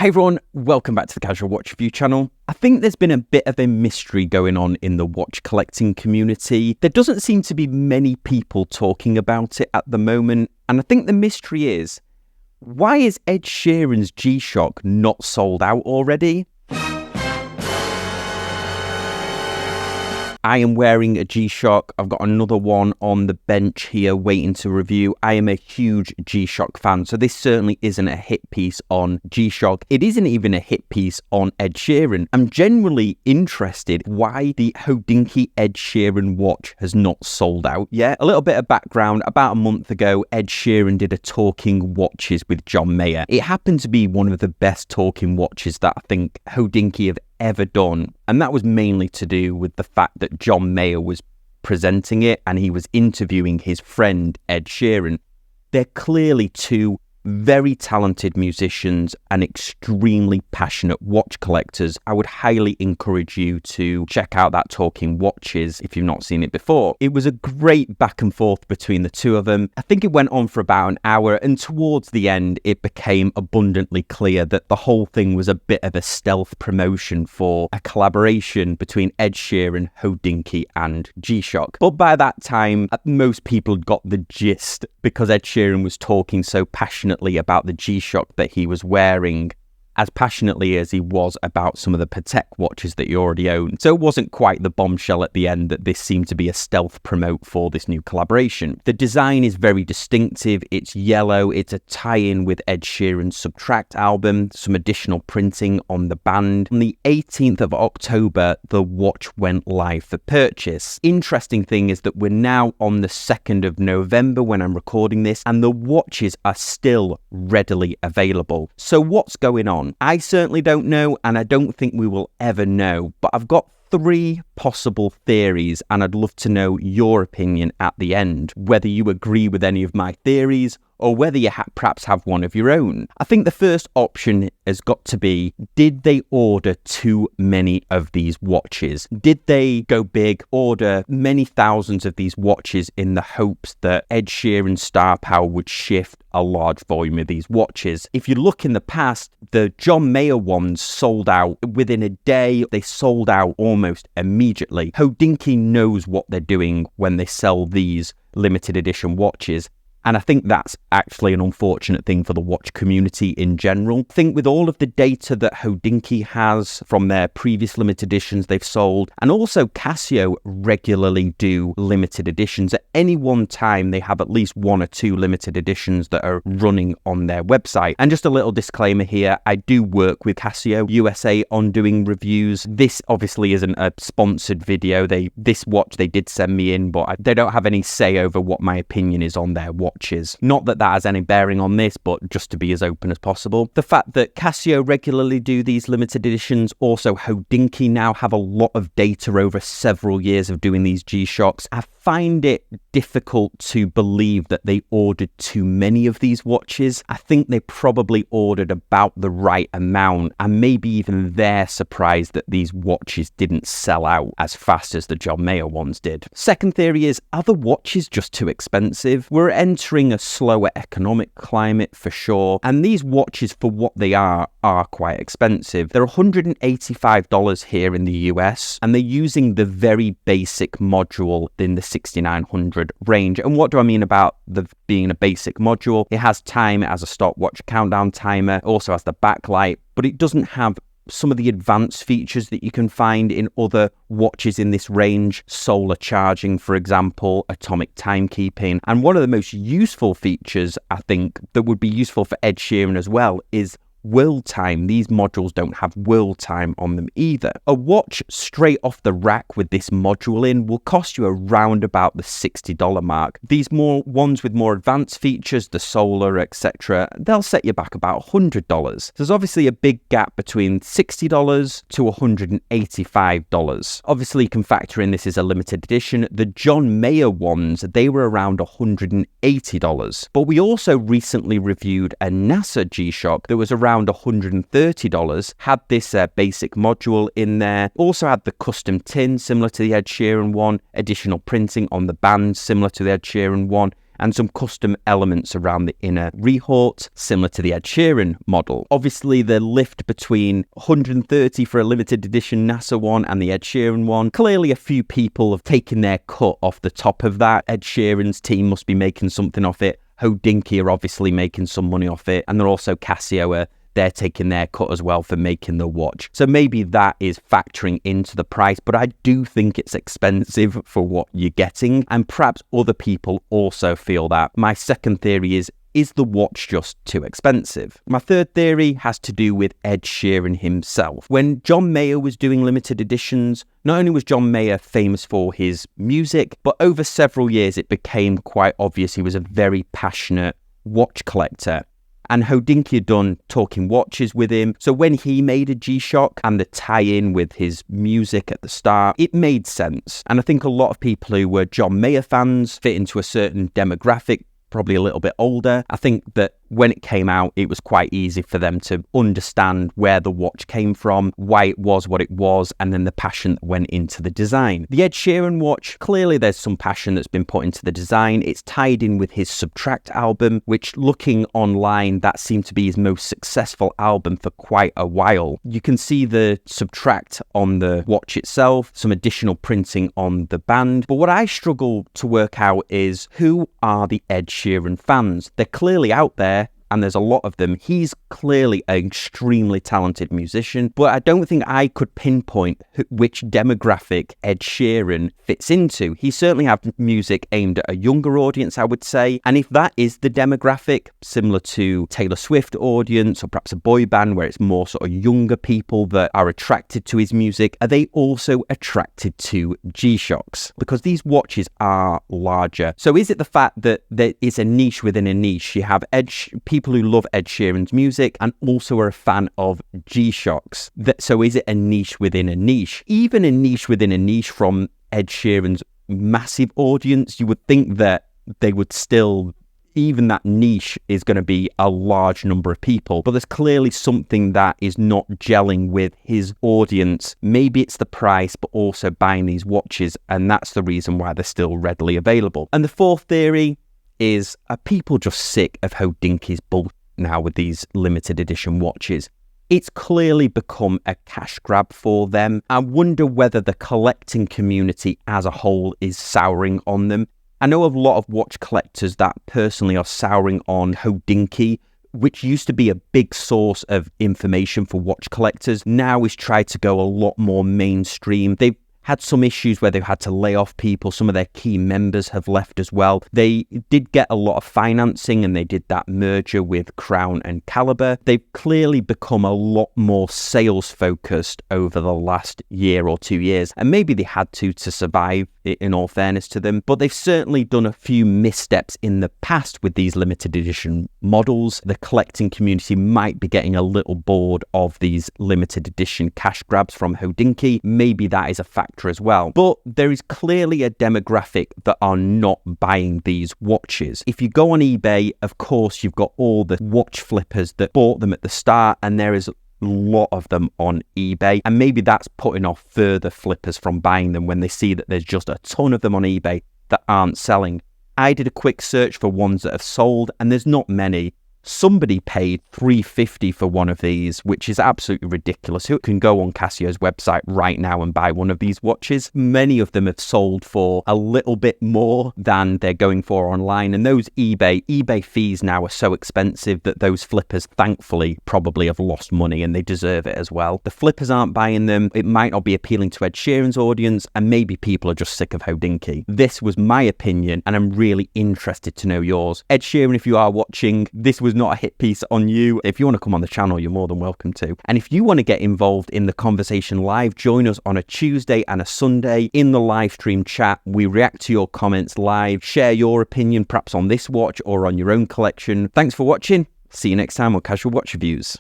Hey everyone, welcome back to the Casual Watch Review channel. I think there's been a bit of a mystery going on in the watch collecting community. There doesn't seem to be many people talking about it at the moment, and I think the mystery is, why is Ed Sheeran's G-Shock not sold out already? I am wearing a G-Shock. I've got another one on the bench here waiting to review. I am a huge G-Shock fan, so this certainly isn't a hit piece on G-Shock. It isn't even a hit piece on Ed Sheeran. I'm genuinely interested why the Hodinkee Ed Sheeran watch has not sold out yet. A little bit of background. About a month ago, Ed Sheeran did a talking watches with John Mayer. It happened to be one of the best talking watches that I think Hodinkee have ever done, and that was mainly to do with the fact that John Mayer was presenting it and he was interviewing his friend Ed Sheeran. They're clearly two very talented musicians and extremely passionate watch collectors. I would highly encourage you to check out that Talking Watches if you've not seen it before. It was a great back and forth between the two of them. I think it went on for about an hour, and towards the end it became abundantly clear that the whole thing was a bit of a stealth promotion for a collaboration between Ed Sheeran, Hodinkee and G-Shock. But by that time, most people had got the gist, because Ed Sheeran was talking so passionately about the G-Shock that he was wearing, as passionately as he was about some of the Patek watches that he already owned. So it wasn't quite the bombshell at the end that this seemed to be a stealth promote for this new collaboration. The design is very distinctive. It's yellow. It's a tie-in with Ed Sheeran's Subtract album, some additional printing on the band. On the 18th of October, the watch went live for purchase. Interesting thing is that we're now on the 2nd of November when I'm recording this, and the watches are still readily available. So what's going on? I certainly don't know, and I don't think we will ever know, but I've got 3 possible theories, and I'd love to know your opinion at the end, whether you agree with any of my theories or whether you perhaps have one of your own. I think the first option has got to be, did they order too many of these watches? Did they go big, order many thousands of these watches in the hopes that Ed Sheeran's star power would shift a large volume of these watches? If you look in the past, the John Mayer ones sold out within a day. They sold out almost immediately. Hodinkee knows what they're doing when they sell these limited edition watches. And I think that's actually an unfortunate thing for the watch community in general. I think with all of the data that Hodinkee has from their previous limited editions they've sold, and also Casio regularly do limited editions. At any one time, they have at least 1 or 2 limited editions that are running on their website. And just a little disclaimer here, I do work with Casio USA on doing reviews. This obviously isn't a sponsored video. This watch they did send me in, but they don't have any say over what my opinion is on their watch. Not that that has any bearing on this, but just to be as open as possible. The fact that Casio regularly do these limited editions, also Hodinkee now have a lot of data over several years of doing these G-Shocks. I find it difficult to believe that they ordered too many of these watches. I think they probably ordered about the right amount, and maybe even they're surprised that these watches didn't sell out as fast as the John Mayer ones did. Second theory is, are the watches just too expensive? We're entering a slower economic climate for sure, and these watches, for what they are quite expensive. They're $185 here in the US, and they're using the very basic module in the 6900 range. And what do I mean about being a basic module? It has time, it has a stopwatch countdown timer, it also has the backlight, but it doesn't have some of the advanced features that you can find in other watches in this range. Solar charging, for example, atomic timekeeping. And one of the most useful features, I think, that would be useful for Ed Sheeran as well is world time. These modules don't have world time on them either. A watch straight off the rack with this module in will cost you around about the $60 mark. These ones with more advanced features, the solar, etc., they'll set you back about $100. There's obviously a big gap between $60 to $185. Obviously, you can factor in this is a limited edition. The John Mayer ones, they were around $180. But we also recently reviewed a NASA G-Shock that was around $130, had this basic module in there, also had the custom tin similar to the Ed Sheeran one, additional printing on the band similar to the Ed Sheeran one, and some custom elements around the inner rehort, similar to the Ed Sheeran model. Obviously, the lift between 130 for a limited edition NASA one and the Ed Sheeran one, clearly a few people have taken their cut off the top of that. Ed Sheeran's team must be making something off it. Hodinkee are obviously making some money off it, and they're also Casio they're taking their cut as well for making the watch. So maybe that is factoring into the price, but I do think it's expensive for what you're getting, and perhaps other people also feel that. My second theory is the watch just too expensive? My third theory has to do with Ed Sheeran himself. When John Mayer was doing limited editions, not only was John Mayer famous for his music, but over several years it became quite obvious he was a very passionate watch collector. And Hodinkee had done talking watches with him. So when he made a G-Shock and the tie-in with his music at the start, it made sense. And I think a lot of people who were John Mayer fans fit into a certain demographic, probably a little bit older. I think that when it came out, it was quite easy for them to understand where the watch came from, why it was what it was, and then the passion that went into the design. The Ed Sheeran watch, clearly there's some passion that's been put into the design. It's tied in with his Subtract album, which, looking online, that seemed to be his most successful album for quite a while. You can see the Subtract on the watch itself, some additional printing on the band. But what I struggle to work out is, who are the Ed Sheeran fans? They're clearly out there, and there's a lot of them. He's clearly an extremely talented musician, but I don't think I could pinpoint which demographic Ed Sheeran fits into. He certainly has music aimed at a younger audience, I would say, and if that is the demographic, similar to Taylor Swift audience, or perhaps a boy band where it's more sort of younger people that are attracted to his music, are they also attracted to G-Shocks? Because these watches are larger. So is it the fact that there is a niche within a niche? You have people who love Ed Sheeran's music and also are a fan of G-Shocks. So is it a niche within a niche? Even a niche within a niche from Ed Sheeran's massive audience, you would think that they would still, even that niche is going to be a large number of people. But there's clearly something that is not gelling with his audience. Maybe it's the price, but also buying these watches, and that's the reason why they're still readily available. And the fourth theory is, are people just sick of Hodinkee's bull now with these limited edition watches? It's clearly become a cash grab for them. I wonder whether the collecting community as a whole is souring on them. I know of a lot of watch collectors that personally are souring on Hodinkee, which used to be a big source of information for watch collectors. Now is tried to go a lot more mainstream. They've had some issues where they've had to lay off people. Some of their key members have left as well. They did get a lot of financing, and they did that merger with Crown and Caliber. They've clearly become a lot more sales focused over the last year or 2 years, and maybe they had to survive, in all fairness to them, but they've certainly done a few missteps in the past with these limited edition models. The collecting community might be getting a little bored of these limited edition cash grabs from Hodinkee. Maybe that is a factor as well. But there is clearly a demographic that are not buying these watches. If you go on eBay, of course, you've got all the watch flippers that bought them at the start, and there is lot of them on eBay, and maybe that's putting off further flippers from buying them when they see that there's just a ton of them on eBay that aren't selling. I did a quick search for ones that have sold, and there's not many. Somebody paid $350 for one of these, which is absolutely ridiculous. Who can go on Casio's website right now and buy one of these watches? Many of them have sold for a little bit more than they're going for online. And those eBay fees now are so expensive that those flippers, thankfully, probably have lost money, and they deserve it as well. The flippers aren't buying them. It might not be appealing to Ed Sheeran's audience, and maybe people are just sick of Hodinkee. This was my opinion, and I'm really interested to know yours. Ed Sheeran, if you are watching, this was not a hit piece on you. If you want to come on the channel, you're more than welcome to. And if you want to get involved in the conversation live, join us on a Tuesday and a Sunday in the live stream chat. We react to your comments live, share your opinion perhaps on this watch or on your own collection. Thanks for watching. See you next time on Casual Watch Reviews.